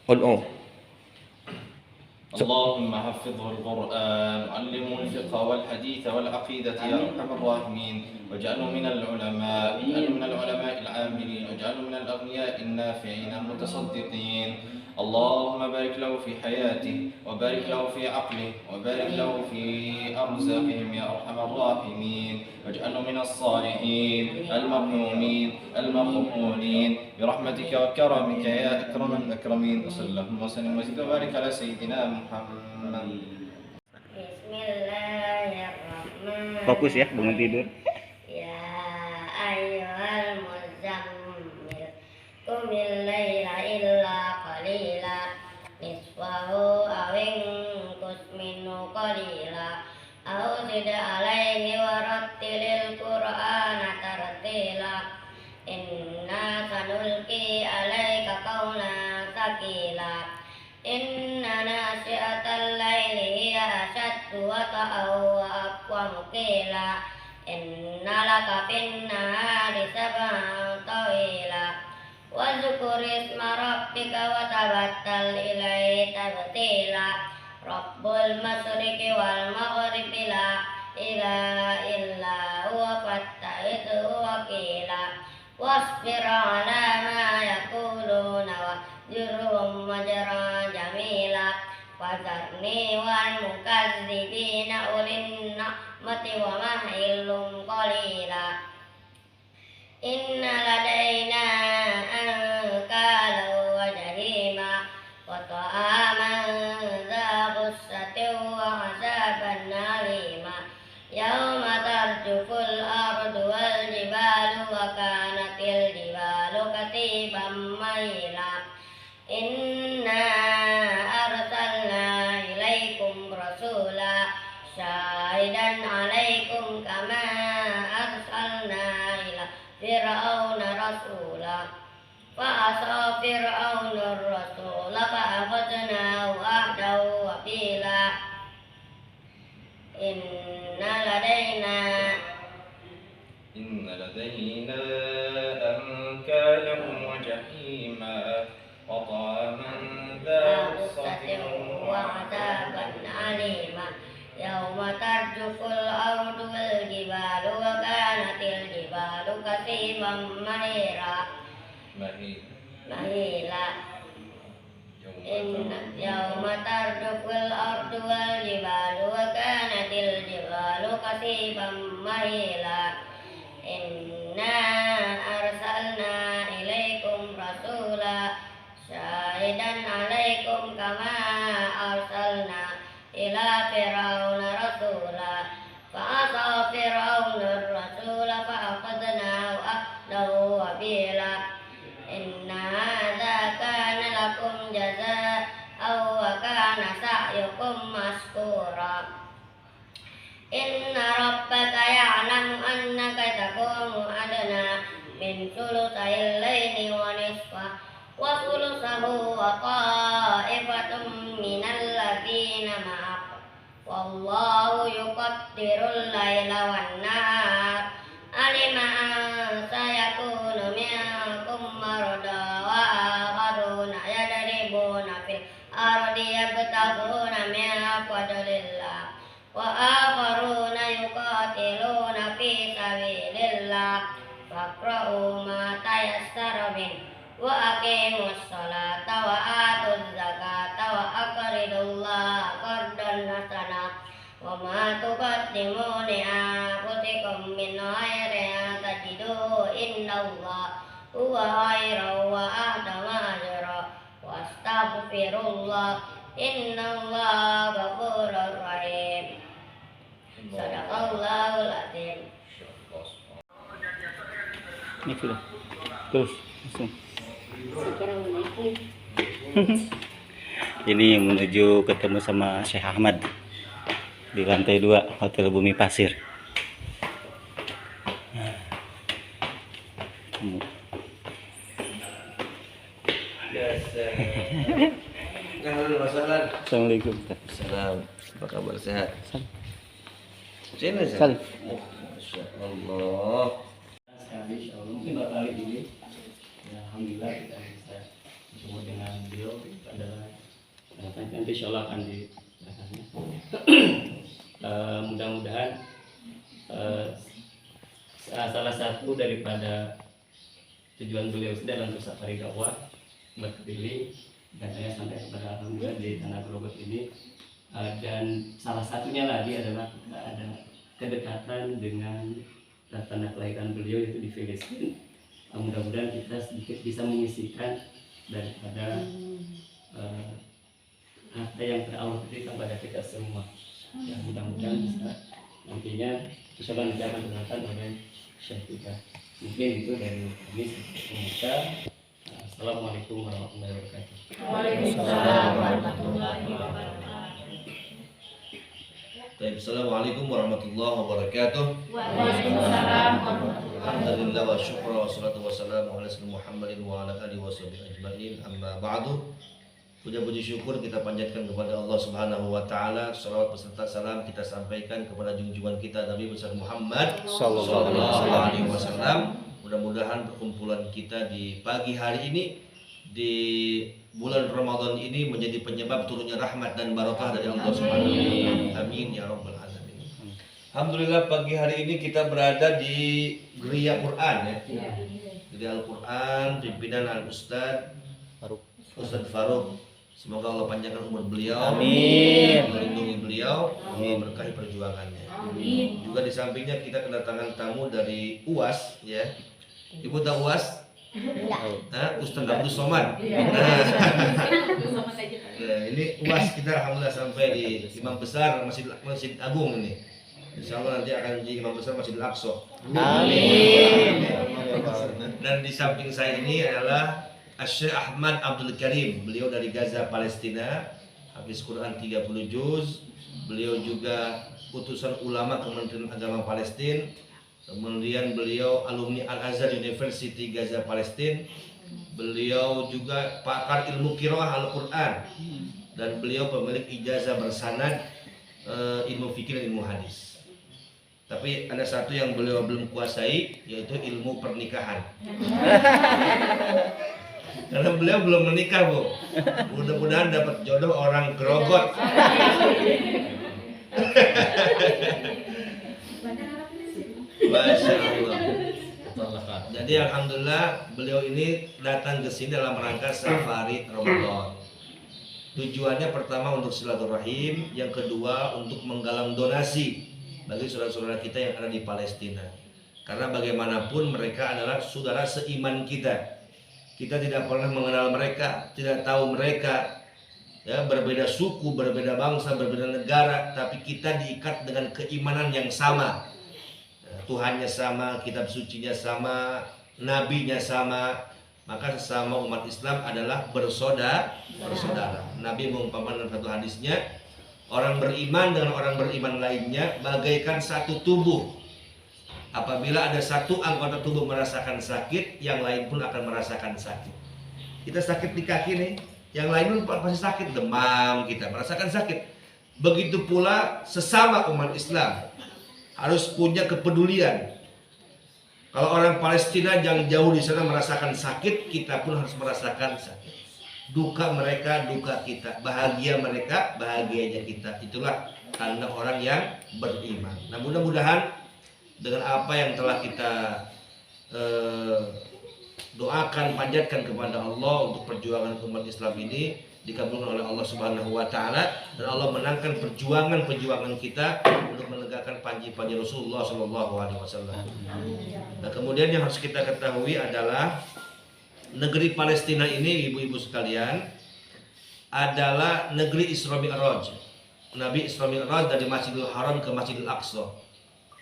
قل اللهم حفظه القرآن، علمه الفقه والحديث والعقيدة يا أرحم الراحمين، واجعله من العلماء، العاملين، واجعله من الأغنياء النافعين المتصدقين. اللهم بارك له في حياته، وبارك له في عقله، وبارك له في أرزاقهم يا أرحم الراحمين، واجعله من الصالحين المرحومين المقبولين برحمتك وكرمك يا أكرم الأكرمين. وصلى اللهم وسلم وزد وبارك على سيدنا محمد. Bismillahirrahmanirrahim. Fokus ya, bangun tidur. Ya ayyuhal muzammil, qumil laila illa qalila, nisfahu aw inqus minhu qalila, aw zid alaihi warattilil qur'ana tartila. Inna sanulqi alaika qawlan thaqila. Inna nasi'atal laili hiya ashaddu wata'an wa aqwamu qila. Inna laka fin nahari sabhan tawila. Wazkur isma rabbika wa tabattal ilaihi tabtila. Rabbul masyriqi wal maghribi la ilaha illa huwa fatta'idhu wakila. Wasbir ala ma yaquluna wahjurhum majra jamila. Wazarni wal mukazzibina ulin na'mati wa mahilum qalila. Inna ladaina ankalan wa jahima, wa ta'aman dha ghussatin wa azaban alima. Yawma tarjuful ardu wal jibalu wa kanatil jibalu katiban maila. Inna arsalna ilaikum rasula syahidan alaikum kama arsalna ila fir'auna rasula. Fa'asa fir'auna rasula fa'akhadnahu ahdahu wabila. Inna ladaina أنكالا وجحيما وطعاما ذا غصة وعذابا أليما. يوم ترجف الأرض والجبال وكانت الجبال كثيبا مهيلا. يوم ترجف الأرض والجبال وكانت الجبال كثيبا مهيلا. Inna arsalna ilaikum rasula syahidan alaikum kama arsalna ila fir'auna rasula. Fa'asa fir'auna rasula fa'akhadnahu ahdahu wabila. Inna hadza kana lakum jazaa'an wa kana sa'yukum mashkura. Inna rabbaka ya'lamu annaka taqumu adna min thulutayil laili wa nisfahu wa thuluthahu wa ta'ifatun minal ladzina ma'ak. Wallahu yuqaddirul laila wan nahar. Alima an sayakunu minkum marada wa akharuna yadribuna fil ardi yabtaghuna min fadlillah. Wa akharuna yuqatiluna fi sabilillah. Faqra'u ma tayassara min wa aqimus salata wa atuz zakata wa aqridullaha qardan hasana. Wa ma tuqaddimu li anfusikum min khairin tajiduhu indallahi huwa khairan wa a'zama ajra. Wastaghfirullah innallaha ghafurur rahim. Sadaqallahul azim. Ini sudah. Terus langsung. Ini yang menuju ketemu sama Syekh Ahmad di lantai 2 Hotel Bumi Pasir. Assalamualaikum. Salam. Apa kabar, sehat? Sini, Salim. Masya Allah. Sekali, mungkin 2 kali ini. Ya, alhamdulillah kita bisa bertemu dengan beliau pada nanti insya Allah akan dibahasnya. Mudah-mudahan salah satu daripada tujuan beliau dalam bersafari dakwah berkeliling dan saya sampai kepada alhamdulillah di tanah Grogol ini, dan salah satunya lagi adalah kita ada kedekatan dengan tanah kelahiran beliau yaitu di Filistin. Mudah-mudahan kita sedikit bisa mengisikan daripada harta yang telah Allah berikan kepada kita semua. Ya, mudah-mudahan bisa nantinya insya Allah nanti akan berkaitan oleh Syekh kita. Mungkin itu dari kami pemirsa. Assalamualaikum warahmatullahi wabarakatuh. Waalaikumsalam warahmatullahi wabarakatuh. Assalamualaikum warahmatullahi wabarakatuh. Waalaikumsalam warahmatullahi Alhamdulillah wa syukur wa salatu wa salamu ala sayyidina Muhammadin wa ala alihi wa sahbihi ajma'in. Amma ba'du. Puji syukur kita panjatkan kepada Allah Subhanahu wa taala. Salawat beserta salam kita sampaikan kepada junjungan kita Nabi besar Muhammad sallallahu alaihi wasallam. Mudah-mudahan perkumpulan kita di pagi hari ini di bulan Ramadan ini menjadi penyebab turunnya rahmat dan barokah dari Allah Subhanahu wa taala. Amin ya rabbal alamin. Alhamdulillah pagi hari ini kita berada di Geria Quran ya. Geria Al-Quran pimpinan Al-Ustaz Faruk. Semoga Allah panjangkan umur beliau, Amin. melindungi beliau, Amin. berkahi perjuangannya. Amin. Juga di sampingnya kita kedatangan tamu dari UAS, ya. Ibu tahu UAS? Ustaz Abdul Somad. Nah, ini UAS kita alhamdulillah sampai di Imam Besar Masjid Agung ini. Insya Allah nanti akan jadi Imam Besar Masjidil Aqsa. Amin. Dan di samping saya ini adalah Syekh Ahmad Abdul Karim, beliau dari Gaza, Palestina, hafiz Quran 30 juz. Beliau juga utusan ulama Kementerian Agama Palestina. Kemudian beliau alumni Al-Azhar University Gaza, Palestina. Beliau juga pakar ilmu qiraah Al-Quran dan beliau pemilik ijazah bersanad ilmu fikih dan ilmu hadis. Tapi ada satu yang beliau belum kuasai, yaitu ilmu pernikahan. Karena beliau belum menikah, Bu. Mudah-mudahan dapat jodoh orang Grogot. Masya Allah. Jadi alhamdulillah beliau ini datang ke sini dalam rangka safari Ramadan. Tujuannya pertama untuk silaturahim, yang kedua untuk menggalang donasi bagi saudara-saudara kita yang ada di Palestina. Karena bagaimanapun mereka adalah saudara seiman kita. Kita tidak pernah mengenal mereka, tidak tahu mereka, ya, berbeda suku, berbeda bangsa, berbeda negara, tapi kita diikat dengan keimanan yang sama. Tuhannya sama, kitab sucinya sama, nabinya sama. Maka sesama umat Islam adalah bersaudara. Nabi mengumpamakan dalam satu hadisnya, orang beriman dengan orang beriman lainnya bagaikan satu tubuh. Apabila ada satu anggota tubuh merasakan sakit, yang lain pun akan merasakan sakit. Kita sakit di kaki nih, yang lain pun pasti sakit, demam, kita merasakan sakit. Begitu pula sesama umat Islam harus punya kepedulian. Kalau orang Palestina yang jauh di sana merasakan sakit, kita pun harus merasakan sakit. Duka mereka, duka kita. Bahagia mereka, bahagianya kita. Itulah tanda orang yang beriman. Nah, mudah-mudahan dengan apa yang telah kita doakan, panjatkan kepada Allah untuk perjuangan umat Islam ini dikabulkan oleh Allah Subhanahu wa taala, dan Allah menangkan perjuangan kita untuk menegakkan panji-panji Rasulullah sallallahu alaihi wasallam. Nah, kemudian yang harus kita ketahui adalah negeri Palestina ini, ibu-ibu sekalian, adalah negeri Isra Mi'raj. Nabi Isra Mi'raj dari Masjidil Haram ke Masjidil Aqsa.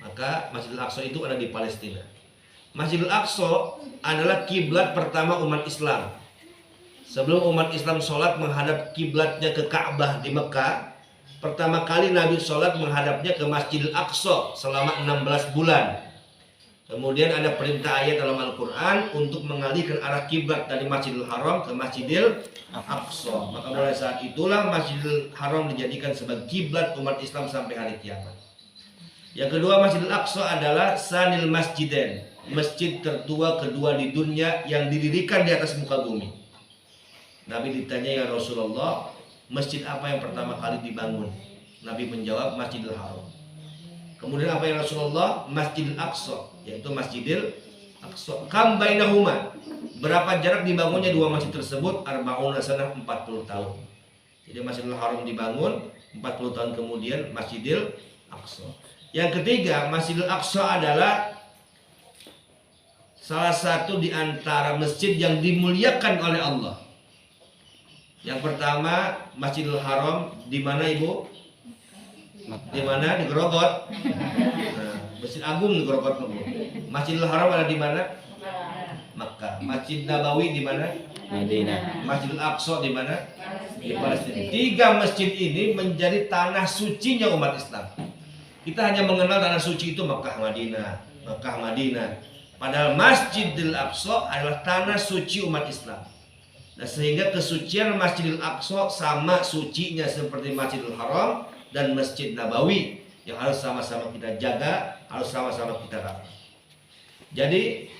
Maka Masjidil Aqsa itu ada di Palestina. Masjidil Aqsa adalah kiblat pertama umat Islam. Sebelum umat Islam sholat menghadap kiblatnya ke Ka'bah di Mekah, pertama kali Nabi sholat menghadapnya ke Masjidil Aqsa selama 16 bulan. Kemudian ada perintah ayat dalam Al-Quran untuk mengalihkan arah kiblat dari Masjidil Haram ke Masjidil Aqsa. Maka mulai saat itulah Masjidil Haram dijadikan sebagai kiblat umat Islam sampai hari kiamat. Yang kedua, Masjidil Aqsa adalah Sanil Masjidain, masjid tertua kedua di dunia yang didirikan di atas muka bumi. Nabi ditanya, ya Rasulullah, masjid apa yang pertama kali dibangun? Nabi menjawab, Masjidil Haram. Kemudian apa yang Rasulullah? Masjidil Aqsa, yaitu Masjidil Aqsa. Kam bainahuma, berapa jarak dibangunnya dua masjid tersebut? Arba'una sanah, 40 tahun. Jadi Masjidil Haram dibangun, 40 tahun kemudian Masjidil Aqsa. Yang ketiga, Masjidil Aqsa adalah salah satu di antara masjid yang dimuliakan oleh Allah. Yang pertama, Masjidil Haram di mana Ibu? Di mana? Di Grogot. Nah, Masjid Agung di Grogot. Masjidil Haram ada di mana? Makkah. Masjid Nabawi di mana? Madinah. Masjidil Aqsa di mana? Di Palestina. Tiga masjid ini menjadi tanah sucinya umat Islam. Kita hanya mengenal tanah suci itu Makkah, Madinah, Makkah, Madinah. Padahal Masjidil Aqsa adalah tanah suci umat Islam. Nah, sehingga kesucian Masjidil Aqsa sama sucinya seperti Masjidil Haram dan Masjid Nabawi yang harus sama-sama kita jaga, harus sama-sama kita rawat. Jadi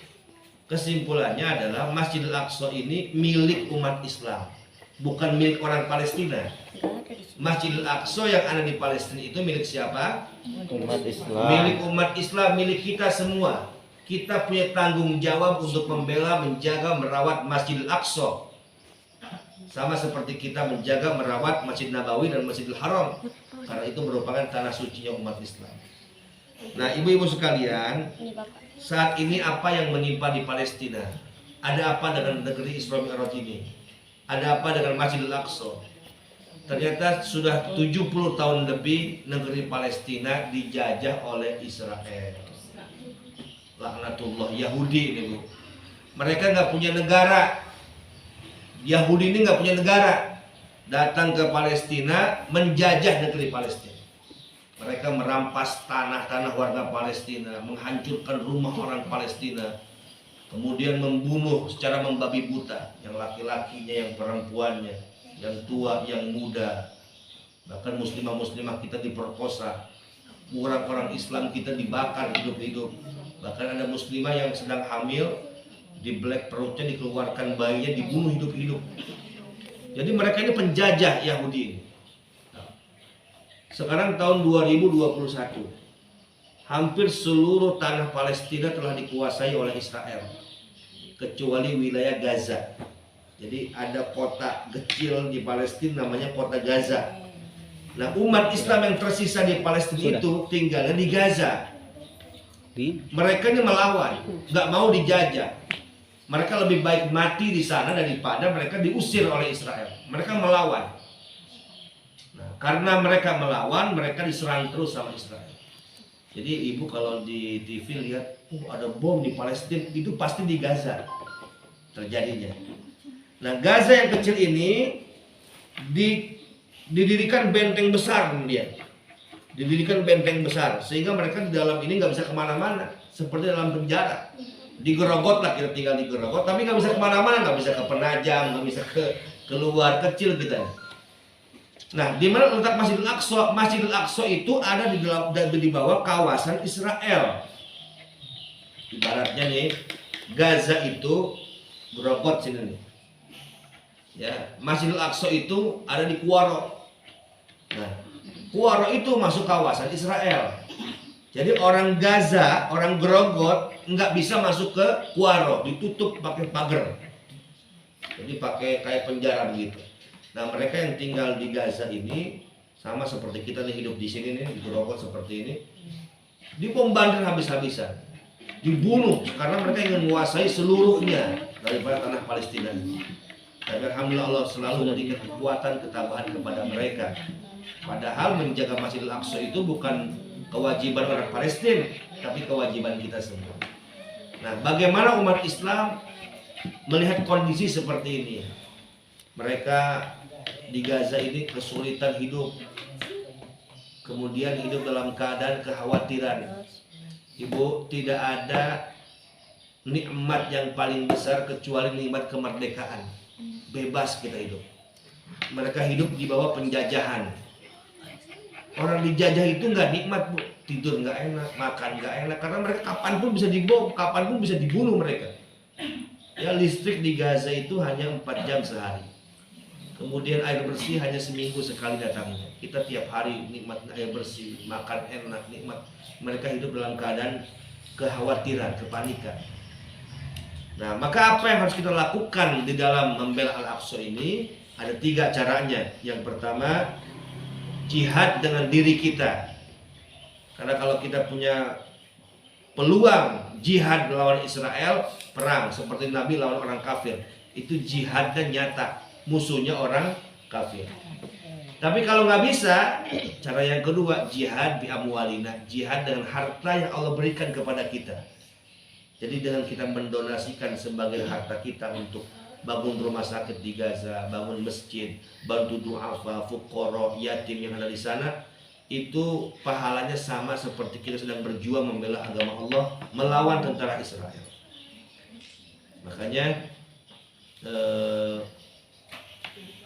kesimpulannya adalah Masjidil Aqsa ini milik umat Islam, bukan milik orang Palestina. Masjidil Aqsa yang ada di Palestina itu milik siapa? Umat Islam. Milik umat Islam, milik kita semua. Kita punya tanggung jawab untuk membela, menjaga, merawat Masjidil Aqsa. Sama seperti kita menjaga, merawat Masjid Nabawi dan Masjidil Haram, karena itu merupakan tanah sucinya umat Islam. Nah, ibu-ibu sekalian, saat ini apa yang menimpa di Palestina? Ada apa dengan negeri Isra Mi'raj ini? Ada apa dengan Masjidil Aqsa? Ternyata sudah 70 tahun lebih negeri Palestina dijajah oleh Israel. Laknatullah, Yahudi ini Bu. Mereka nggak punya negara. Yahudi ini nggak punya negara. Datang ke Palestina, menjajah negeri Palestina. Mereka merampas tanah-tanah warga Palestina, menghancurkan rumah orang Palestina, kemudian membunuh secara membabi buta, yang laki-lakinya, yang perempuannya, yang tua, yang muda. Bahkan muslimah-muslimah kita diperkosa, orang-orang Islam kita dibakar hidup-hidup. Bahkan ada muslimah yang sedang hamil, di black perutnya dikeluarkan bayinya, dibunuh hidup-hidup. Jadi mereka ini penjajah Yahudi. Sekarang tahun 2021, hampir seluruh tanah Palestina telah dikuasai oleh Israel, kecuali wilayah Gaza. Jadi ada kota kecil di Palestina namanya kota Gaza. Nah, umat Islam yang tersisa di Palestina itu tinggalnya di Gaza. Mereka ini melawan, nggak mau dijajah. Mereka lebih baik mati di sana daripada mereka diusir oleh Israel. Mereka melawan. Nah, karena mereka melawan, mereka diserang terus sama Israel. Jadi ibu kalau di TV lihat, ada bom di Palestina, itu pasti di Gaza terjadinya. Nah, Gaza yang kecil ini didirikan benteng besar dia. Didirikan benteng besar sehingga mereka di dalam ini nggak bisa kemana-mana, seperti dalam penjara. Digerogot lah, kita tinggal digerogot, tapi nggak bisa kemana-mana, nggak bisa ke Penajam, nggak bisa keluar, kecil kita. Nah, di mana letak Masjidil Aqsa? Masjidil Aqsa itu ada di bawah kawasan Israel. Ibaratnya nih, Gaza itu Grogot sini nih. Ya, Masjidil Aqsa itu ada di Kuwaro. Nah, Kuwaro itu masuk kawasan Israel. Jadi orang Gaza, orang Grogot nggak bisa masuk ke Kuwaro, ditutup pakai pagar. Jadi pakai kayak penjara begitu. Nah, mereka yang tinggal di Gaza ini sama seperti kita nih, hidup di sini nih, di Grogot seperti ini, dibombardir habis-habisan, dibunuh karena mereka ingin menguasai seluruhnya daripada tanah Palestina. Tapi alhamdulillah Allah selalu memberikan kekuatan, ketabahan kepada mereka. Padahal menjaga Masjidil Aqsa itu bukan kewajiban orang Palestina, tapi kewajiban kita semua. Nah, bagaimana umat Islam melihat kondisi seperti ini? Mereka di Gaza ini kesulitan hidup, kemudian hidup dalam keadaan kekhawatiran. Ibu, tidak ada nikmat yang paling besar kecuali nikmat kemerdekaan. Bebas kita hidup. Mereka hidup di bawah penjajahan. Orang dijajah itu nggak nikmat Bu, tidur nggak enak, makan nggak enak, karena mereka kapanpun bisa dibom, kapanpun bisa dibunuh mereka. Ya, listrik di Gaza itu hanya 4 jam sehari. Kemudian air bersih hanya seminggu sekali datangnya. Kita tiap hari nikmat air bersih, makan enak, nikmat. Mereka hidup dalam keadaan kekhawatiran, kepanikan. Nah, maka apa yang harus kita lakukan di dalam membela Al-Aqsa ini? Ada 3 caranya. Yang pertama, jihad dengan diri kita. Karena kalau kita punya peluang jihad melawan Israel, perang seperti Nabi lawan orang kafir, itu jihadnya nyata, musuhnya orang kafir. Tapi kalau nggak bisa, cara yang kedua, jihad bi amwalina, jihad dengan harta yang Allah berikan kepada kita. Jadi dengan kita mendonasikan sebagian harta kita untuk bangun rumah sakit di Gaza, bangun masjid, bantu duafa, fuqara, yatim yang ada di sana, itu pahalanya sama seperti kita sedang berjuang membela agama Allah melawan tentara Israel. Makanya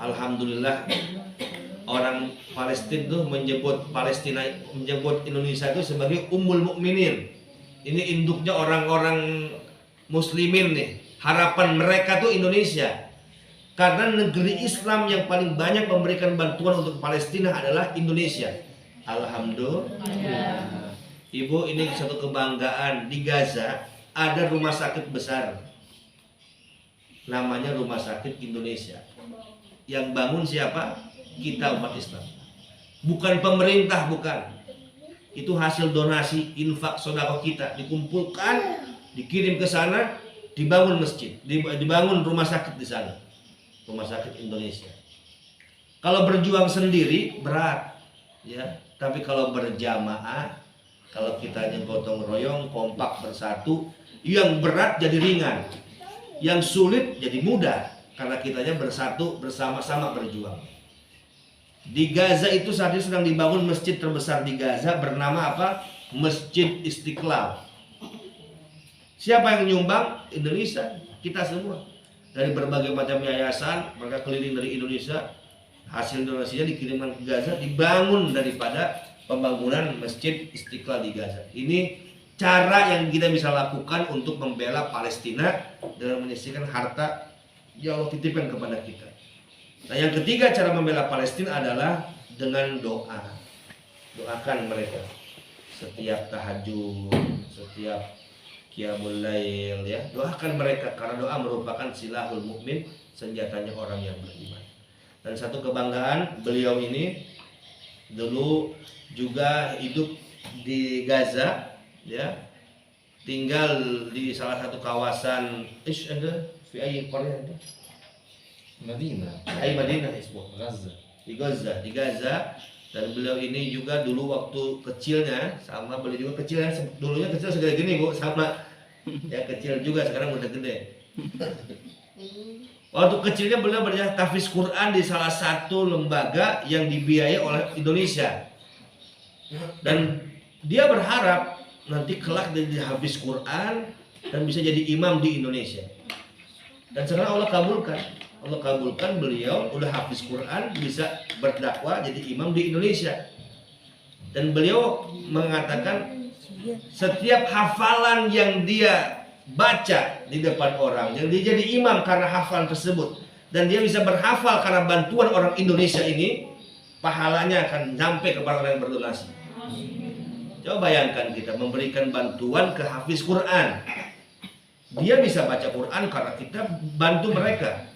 alhamdulillah orang Palestina tuh menyebut Indonesia itu sebagai Ummul Mukminin. Ini induknya orang-orang muslimin nih. Harapan mereka tuh Indonesia. Karena negeri Islam yang paling banyak memberikan bantuan untuk Palestina adalah Indonesia. Alhamdulillah. Ibu, ini satu kebanggaan. Di Gaza ada rumah sakit besar, namanya Rumah Sakit Indonesia. Yang bangun siapa? Kita, umat Islam. Bukan pemerintah, bukan. Itu hasil donasi, infak, sedekah kita. Dikumpulkan, dikirim ke sana, dibangun masjid, dibangun rumah sakit di sana. Rumah Sakit Indonesia. Kalau berjuang sendiri berat, ya. Tapi kalau berjamaah, kalau kita gotong royong, kompak bersatu, yang berat jadi ringan, yang sulit jadi mudah, karena kitanya bersatu bersama-sama berjuang. Di Gaza itu saat ini sedang dibangun masjid terbesar di Gaza bernama apa? Masjid Istiqlal. Siapa yang nyumbang? Indonesia, kita semua. Dari berbagai macam yayasan, mereka keliling dari Indonesia. Hasil donasinya dikirimkan ke Gaza, dibangun daripada pembangunan Masjid Istiqlal di Gaza. Ini cara yang kita bisa lakukan untuk membela Palestina dengan menyisihkan harta yang Allah titipkan kepada kita. Nah, yang ketiga cara membela Palestina adalah dengan doa. Doakan mereka setiap tahajud, setiap qiyamul lail, ya. Doakan mereka karena doa merupakan silahul mukmin, senjatanya orang yang beriman. Dan satu kebanggaan, beliau ini dulu juga hidup di Gaza, ya. Tinggal di salah satu kawasan Madinah Gaza. di Gaza. Dan beliau ini juga dulu waktu kecilnya sama beliau juga kecilnya, dulunya kecil segede gini Bu, sama ya, kecil juga, sekarang udah gede. Waktu kecilnya beliau belajar tahfiz Quran di salah satu lembaga yang dibiayai oleh Indonesia. Dan dia berharap nanti kelak jadi hafiz Quran dan bisa jadi imam di Indonesia. Dan sekarang Allah kabulkan beliau udah hafiz Quran, bisa berdakwah jadi imam di Indonesia. Dan beliau mengatakan setiap hafalan yang dia baca di depan orang, yang dia jadi imam karena hafalan tersebut, dan dia bisa berhafal karena bantuan orang Indonesia ini, pahalanya akan sampai kepada orang yang berdonasi. Coba bayangkan kita memberikan bantuan ke hafiz Quran, dia bisa baca Quran karena kita bantu mereka.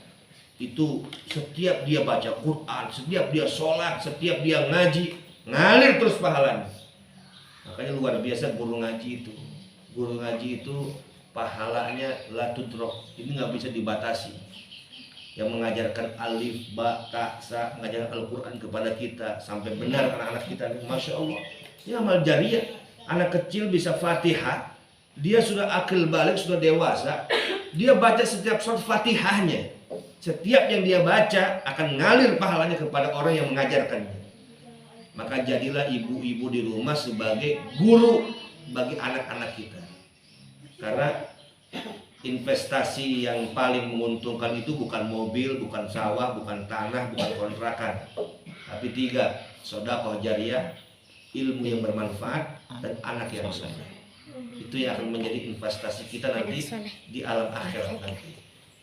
Itu setiap dia baca Quran, setiap dia sholat, setiap dia ngaji, ngalir terus pahalanya. Makanya luar biasa guru ngaji itu. Guru ngaji itu pahalanya la tudrok, ini nggak bisa dibatasi. Yang mengajarkan alif, ba, ta, sa, mengajarkan Al-Quran kepada kita sampai benar anak-anak kita, masya Allah. Ini amal jariah. Anak kecil bisa Fatihah, dia sudah akil balik, sudah dewasa, dia baca setiap surat Fatihahnya. Setiap yang dia baca akan ngalir pahalanya kepada orang yang mengajarkannya. Maka jadilah ibu-ibu di rumah sebagai guru bagi anak-anak kita. Karena investasi yang paling menguntungkan itu bukan mobil, bukan sawah, bukan tanah, bukan kontrakan. Tapi 3, sedekah jariah, ilmu yang bermanfaat, dan anak yang soleh. Itu yang akan menjadi investasi kita nanti di alam akhirat nanti.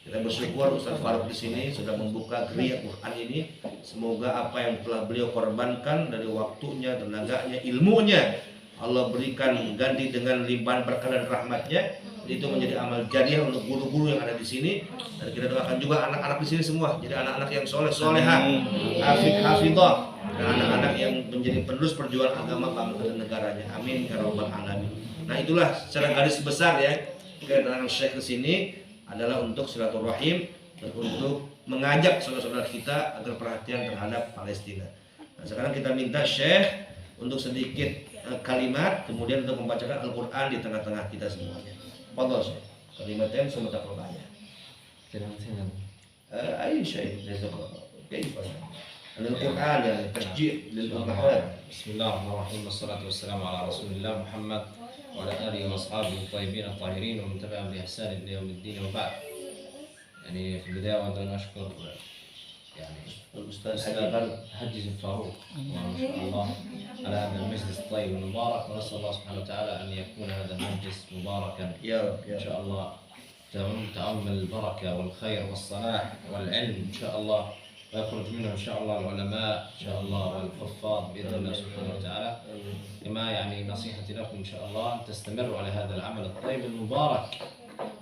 Kita bersyukur Ustaz Faruk di sini sudah membuka geria Quran ini. Semoga apa yang telah beliau korbankan dari waktunya, tenaganya, ilmunya, Allah berikan ganti dengan limpahan berkah dan rahmatnya. Itu menjadi amal jariah untuk guru-guru yang ada di sini. Dan kita doakan juga anak-anak di sini semua jadi anak-anak yang soleh solehah, hafidhah, dan anak-anak yang menjadi penerus perjuangan agama bangsa dan negaranya. Amin ya rabbal alamin. Nah itulah secara garis besar ya kedatangan Syekh ke sini adalah untuk silaturahim dan untuk mengajak saudara-saudara kita agar perhatian terhadap Palestina. Nah, sekarang kita minta Syekh untuk sedikit kalimat, kemudian untuk membacakan Al-Quran di tengah-tengah kita semuanya. Fadhal Syekh. Kalimatnya semua tak banyak. أي شيء كيف القرآن يعني تشجيع للأمهات. بسم الله الرحمن الرحيم والصلاة والسلام على رسول الله محمد وعلى آله وأصحابه الطيبين الطاهرين ومن تبعهم بإحسان إلى يوم الدين وبعد. يعني في البداية أود أن أشكر يعني الأستاذ حجز الفاروق ما شاء الله على هذا المجلس الطيب المبارك، ونسأل الله سبحانه وتعالى أن يكون هذا المجلس مباركا يا رب إن شاء الله، تعم البركة والخير والصلاح والعلم إن شاء الله، ويخرج منه إن شاء الله العلماء إن شاء الله والحفاظ بإذن الله سبحانه وتعالى. كما يعني نصيحتي لكم إن شاء الله أن تستمروا على هذا العمل الطيب المبارك،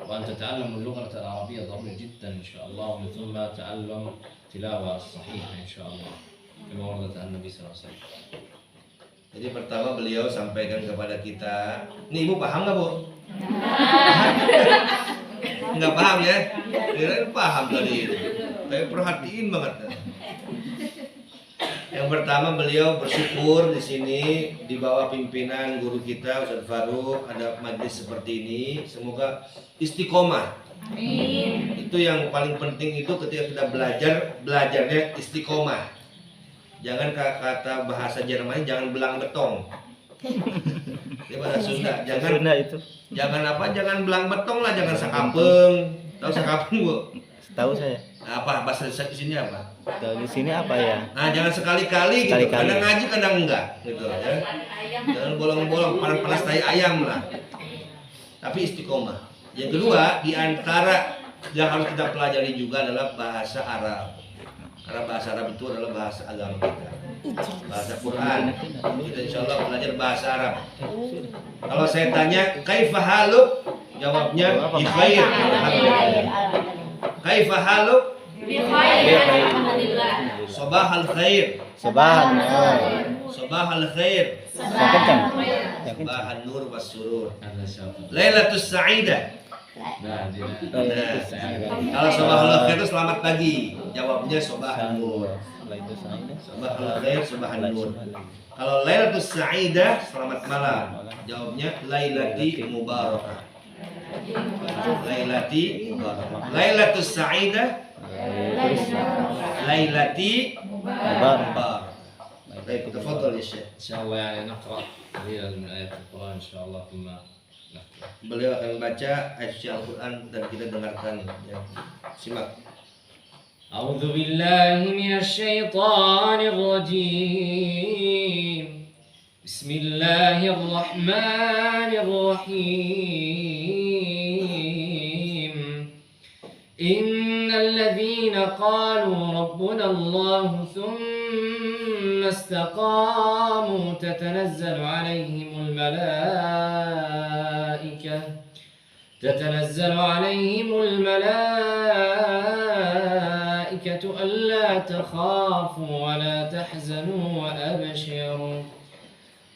وأن تتعلموا اللغة العربية ضروري جدا إن شاء الله، ومن ثم تعلم تلاوة صحيحة إن شاء الله كما وردت عن النبي صلى الله عليه وسلم. Jadi pertama beliau sampaikan kepada kita, nih ibu paham nggak bu? Nggak paham ya? Kirain paham tadi itu. Kayak perhatiin banget. Yang pertama beliau bersyukur di sini di bawah pimpinan guru kita Ustaz Faruk ada majlis seperti ini. Semoga istiqomah. Amin. Itu yang paling penting itu ketika kita belajarnya istiqomah. Jangan kata bahasa Jerman jangan belang betong. Di bahasa Sunda jangan apa? Jangan belang betong lah, jangan sakapeng. Tahu sakapeng bu? Tahu saya. Nah, apa bahasa di sini apa? Tahu di sini apa ya? Nah, jangan sekali-kali gitu. Kadang ngaji kadang enggak gitu ya. Jangan bolong-bolong panas-panas tai ayam lah. Tapi istiqomah. Yang kedua, di antara yang harus kita pelajari juga adalah bahasa Arab. Karena bahasa Arab itu adalah bahasa agama kita, bahasa Quran. Kita insya Allah belajar bahasa Arab. Kalau saya tanya, kaifa haluk? Jawabnya bi khair. Kaifa haluk? Bi khair. Alhamdulillah. Sabahal khair. Sebahan. Sabahal khair. Sabahan nur was surur. هذا شاطر. Lailatus sa'idah. Nah, Kalau sabahal khair itu selamat pagi. Jawabnya sabahal nur. Sabahal khair, sabahal nur. Kalau Lailatus Sa'idah selamat malam. Jawabnya Lailati Mubarakah. Lailati Mubarakah. Lailatus Sa'idah Lailati Mubarakah. Baik, tafadhal ya Syekh. إن شاء الله يعني نقرأ قليلا من آيات القرآن إن شاء الله ثم نختم. Beliau akan baca ayat Al-Quran dan kita dengarkan ya. Simak. أعوذ بالله من الشيطان الرجيم. بسم الله الرحمن الرحيم. إن الذين قالوا ربنا الله ثم استقاموا تتنزل عليهم الملائكة ألا تخافوا ولا تحزنوا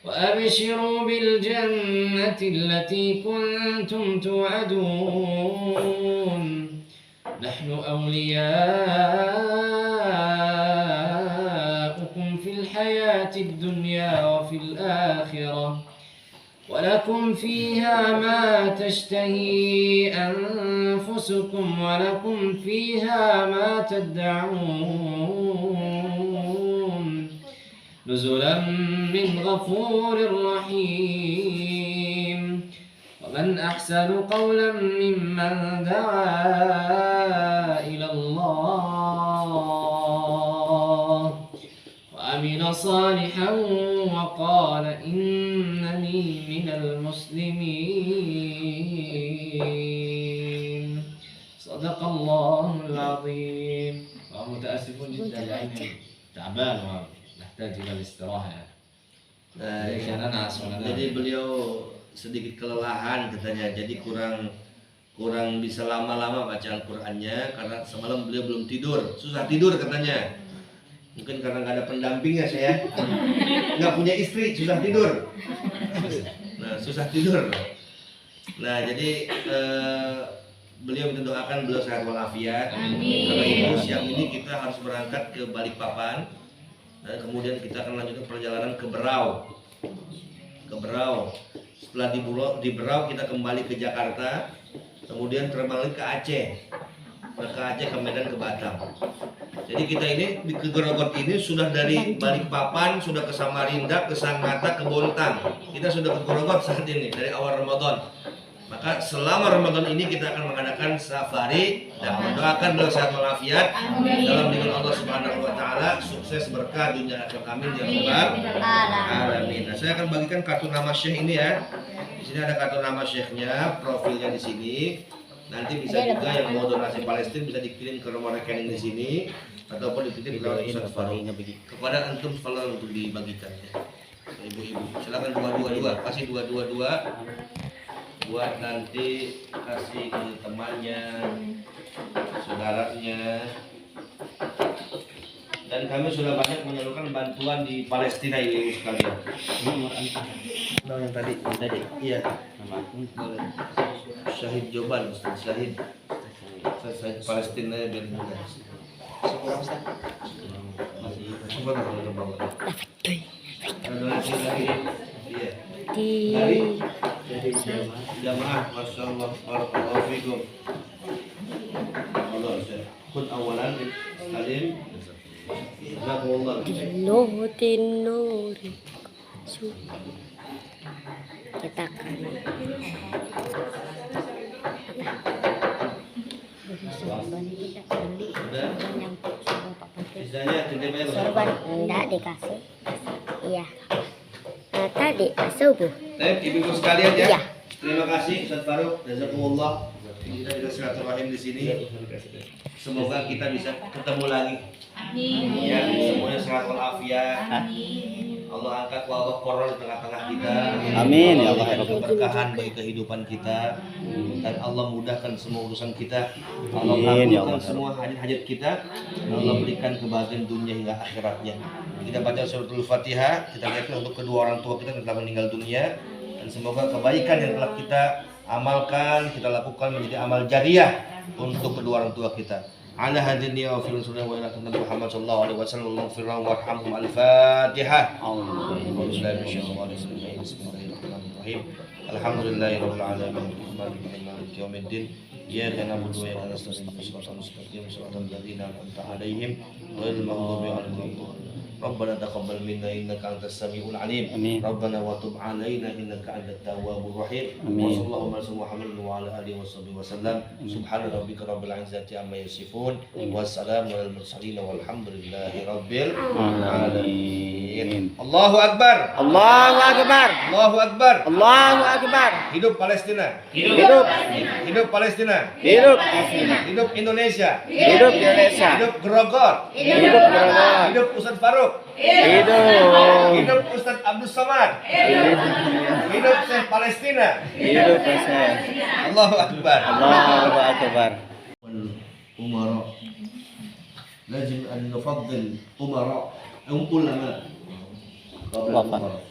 وأبشروا بالجنة التي كنتم توعدون نحن أولياؤكم في الحياة الدنيا وفي الآخرة ولكم فيها ما تشتهي أنفسكم ولكم فيها ما تدعون نزلا من غفور رحيم. ومن أحسن قولا ممن دعا إلى الله وعمل صالحا وقال إنني من المسلمين. صدق صدق الله العظيم. ومتأسف جدا لأني تعبان ونحتاج إلى الاستراحة. Nah, عشان أنعس وننام. jadi beliau sedikit kelelahan katanya, jadi kurang bisa lama-lama baca Al-Qur'annya karena semalam beliau belum tidur, susah tidur katanya. Mungkin karena nggak ada pendampingnya saya, nggak punya istri, susah tidur. Nah, susah tidur. Nah, jadi beliau minta doakan beliau sehat walafiat. Karena itu siang ini kita harus berangkat ke Balikpapan dan kemudian kita akan lanjutkan perjalanan ke Berau. Setelah di Berau kita kembali ke Jakarta, kemudian terbang lagi ke Aceh. Ke Aceh, ke Medan, ke Batam. Jadi kita ini di Gerogot ini sudah dari Balikpapan, sudah ke Samarinda, ke Sangatta, ke Bontang. Kita sudah ke Gerogot saat ini dari awal Ramadan. Maka selama Ramadan ini kita akan mengadakan safari dan mendoakan beliau sehat walafiat dalam lindungan Allah Subhanahu wa taala, sukses berkah dunia akhirat, amin ya rabbal alamin. Nah, saya akan bagikan kartu nama Syekh ini ya. Di sini ada kartu nama Syekhnya, profilnya di sini. Nanti bisa juga yang mau donasi Palestina bisa dikirim ke nomor rekening di sini ataupun dititip lewat Ustaz Faruk kepada antum follow untuk dibagikan ya. Ibu-ibu, silakan dua kasih dua buat nanti kasih ke temannya, saudaranya. Dan kami sudah banyak menyalurkan bantuan di Palestina ini sekalian. Nah, yang tadi. Iya. Boleh. Syahid Joban, Ustaz Syahid. Syahid Palestina ya biar mudah. Masih apa kalau ke bawah? Donasi lagi. Iya. Dari jamaah, masya Allah, barakallahu fikum. Allah Syekh. Kun awalan Salim. Jazakumullah. Nurutin nuri. Kita kan. Sisanya titipnya Sorban enggak dikasih. Iya. Tadi subuh. Baik, ibu-ibu sekalian ya. Iya. Terima kasih Ustaz Faruk, jazakumullah. Kita juga silaturahim di sini. Semoga kita bisa ketemu lagi. Amin. Ya, semuanya sehat walafiat. Amin. Allah angkat wabah corona di tengah-tengah kita. Amin, ya Allah. Berikan keberkahan bagi kehidupan kita dan Allah mudahkan semua urusan kita. Allah Amin, ya kabulkan Allah. semua hajat-hajat kita. Allah berikan kebahagiaan dunia hingga akhiratnya. Kita baca suratul Fatihah, kita lihatkan untuk kedua orang tua kita yang telah meninggal dunia, dan semoga kebaikan yang telah kita amalkan, kita lakukan menjadi amal jariah untuk kedua orang tua kita. Ala hadini wa fil sunnah wa ila Nabi Muhammad sallallahu alaihi wasallam firman warhamhum al-Fatihah. Bismillahirrahmanirrahim. Alhamdulillahirabbil alamin. Maliki yaumiddin. Iyyaka na'budu wa iyyaka nasta'in. Ihdinas siratal ladzina an'amta 'alaihim ghairil maghdubi 'alaihim waladdallin. ربنا تقبل منا انك انت السميع العليم آمين. ربنا وتب علينا انك انت التواب الرحيم آمين. وصلى الله على محمد وعلى اله وصحبه وسلم سبحان ربك رب العزه عما يصفون والسلام على المرسلين والحمد لله رب العالمين. الله اكبر. Allahu Akbar. الله اكبر. Allahu Akbar. Hidup Palestina. Hidup. Hidup Palestina. Hidup. Hidup Indonesia. Hidup Indonesia. Hidup Grogol. Hidup Grogol. Hidup Ustaz Faruk. Hidup. Hidup Ustaz Abdul Samad. Hidup Syekh Palestina. Hidup Indonesia. Allahu Akbar. Allahu Akbar. Umara. Lazim an nufaddil umara ulama qabla Wafat. umara.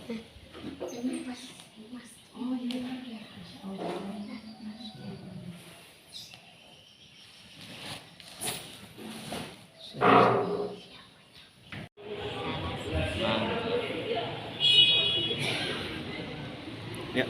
Ya.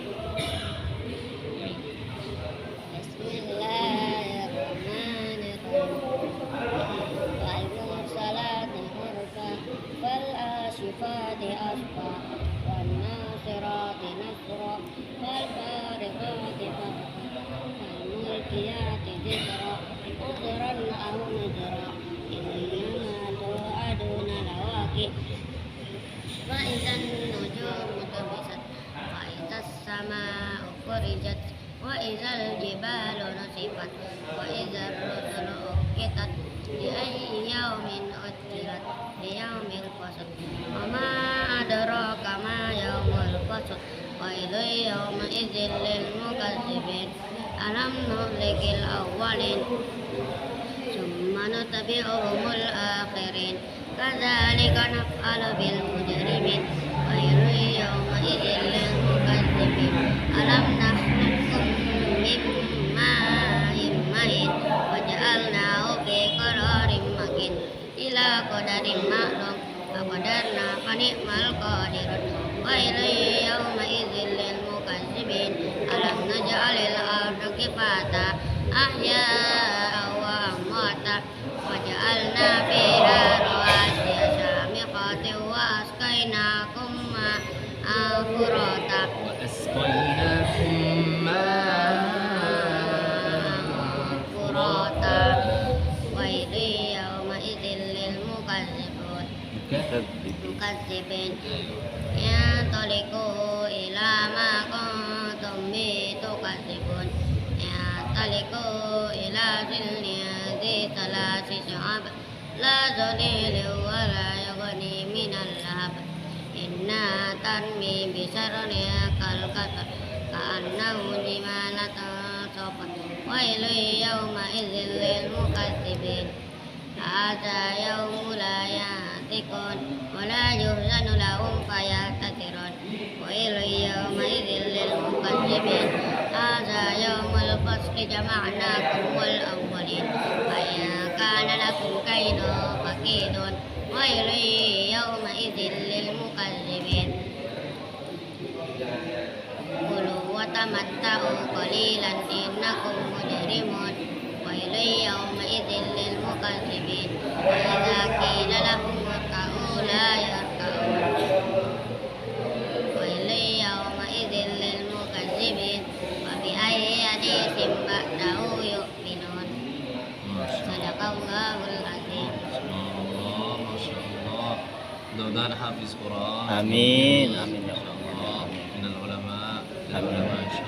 وإذا النجوم طمست وإذا السماء فرجت وإذا الجبال نصفت وإذا ويل يومئذ للمكذبين ألم نهلك الأولين ثم نتبعهم الآخرين كذلك نفعل بالمجرمين ويل يومئذ للمكذبين ألم نخلقكم من ماء مهين وجعلناه في قرار مكين إلى قدر معلوم فقدرنا فنعم القادرون ويل يومئذ للمكذبين ألم نجعل الأرض كفاتا أحياء وأمواتا وجعلنا فيها رواسي شامخات وأسقيناكم ماء فراتا فراتا ويل يومئذ للمكذبين مكذبين ينطلقوا إلى ما كنتم به تكذبون ينطلقوا إلى ظل ذي ثلاث شعب لا ظليل ولا يغني من اللهب إنها ترمي بشرر كالقطر كأنه جمالة صفر ويل يومئذ للمكذبين هذا يوم لا ينطقون ولا يؤذن لهم فيعتذرون ويل يومئذ للمكذبين هذا يوم الفصل جمعناكم والأولين فإن كان لكم كيد فكيدون ويل يومئذ للمكذبين كلوا وتمتعوا قليلا إنكم مجرمون ويل يومئذ للمكذبين وإذا قيل لهم اركعوا لا يركعون ويل يومئذ للمكذبين وبأي حديث بعده يؤمنون صدق الله العظيم. Masya Allah. Mudah-mudahan hafiz Quran. Amin, amin ya Allah. Minal ulama, Amin. insya